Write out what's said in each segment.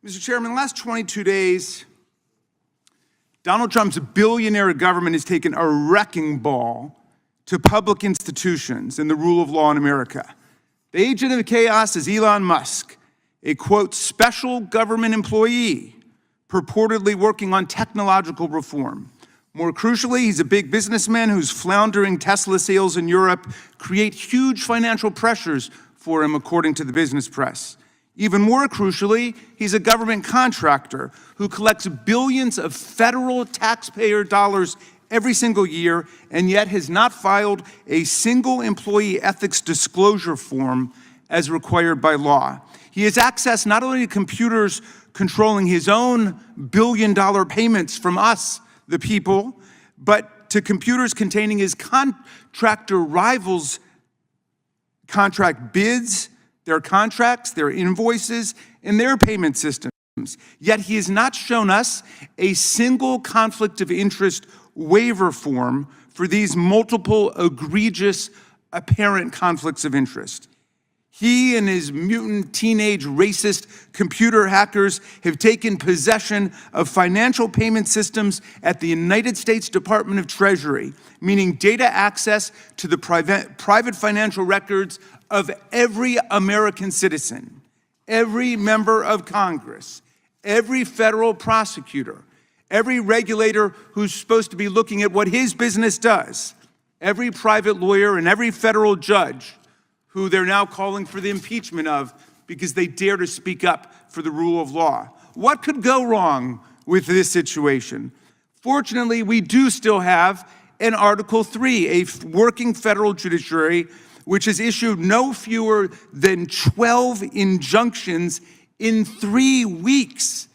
Mr. Chairman, in the last 22 days, Donald Trump's billionaire government has taken a wrecking ball to public institutions and the rule of law in America. The agent of chaos is Elon Musk, a, quote, special government employee purportedly working on technological reform. More crucially, he's a big businessman whose floundering Tesla sales in Europe create huge financial pressures for him, according to the business press. Even more crucially, he's a government contractor who collects billions of federal taxpayer dollars every single year and yet has not filed a single employee ethics disclosure form as required by law. He has access not only to computers controlling his own billion-dollar payments from us, the people, but to computers containing his contractor rivals' contract bids, their contracts, their invoices, and their payment systems. Yet he has not shown us a single conflict of interest waiver form for these multiple egregious apparent conflicts of interest. He and his mutant teenage racist computer hackers have taken possession of financial payment systems at the United States Department of Treasury, meaning data access to the private financial records of every American citizen, every member of Congress, every federal prosecutor, every regulator who's supposed to be looking at what his business does, every private lawyer and every federal judge who they're now calling for the impeachment of because they dare to speak up for the rule of law. What could go wrong with this situation? Fortunately, we do still have an Article 3, a working federal judiciary, which has issued no fewer than 12 injunctions in 3 weeks.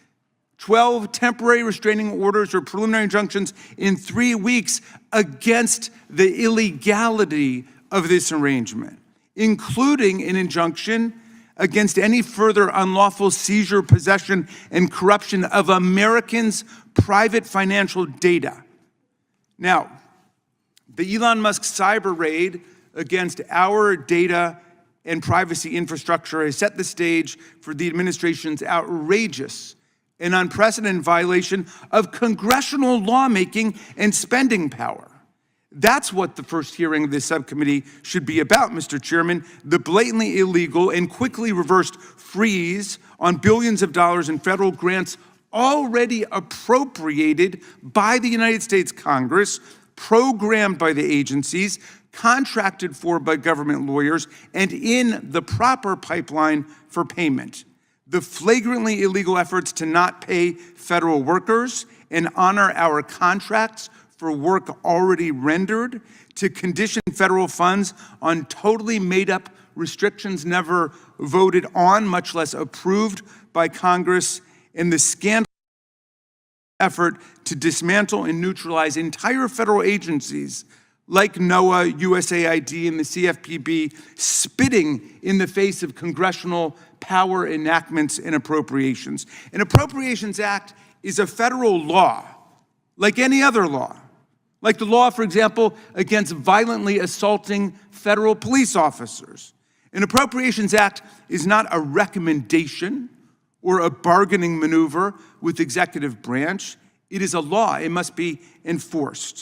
12 temporary restraining orders or preliminary injunctions in 3 weeks against the illegality of this arrangement, including an injunction against any further unlawful seizure, possession, and corruption of Americans' private financial data. Now, the Elon Musk cyber raid against our data and privacy infrastructure has set the stage for the administration's outrageous and unprecedented violation of congressional lawmaking and spending power. That's what the first hearing of this subcommittee should be about, Mr. Chairman, the blatantly illegal and quickly reversed freeze on billions of dollars in federal grants already appropriated by the United States Congress, programmed by the agencies, contracted for by government lawyers, and in the proper pipeline for payment. The flagrantly illegal efforts to not pay federal workers and honor our contracts for work already rendered, to condition federal funds on totally made-up restrictions never voted on, much less approved by Congress, and the scandalous effort to dismantle and neutralize entire federal agencies like NOAA, USAID, and the CFPB, spitting in the face of congressional power enactments and appropriations. An Appropriations Act is a federal law, like any other law. Like the law, for example, against violently assaulting federal police officers. An Appropriations Act is not a recommendation or a bargaining maneuver with the executive branch. It is a law. It must be enforced.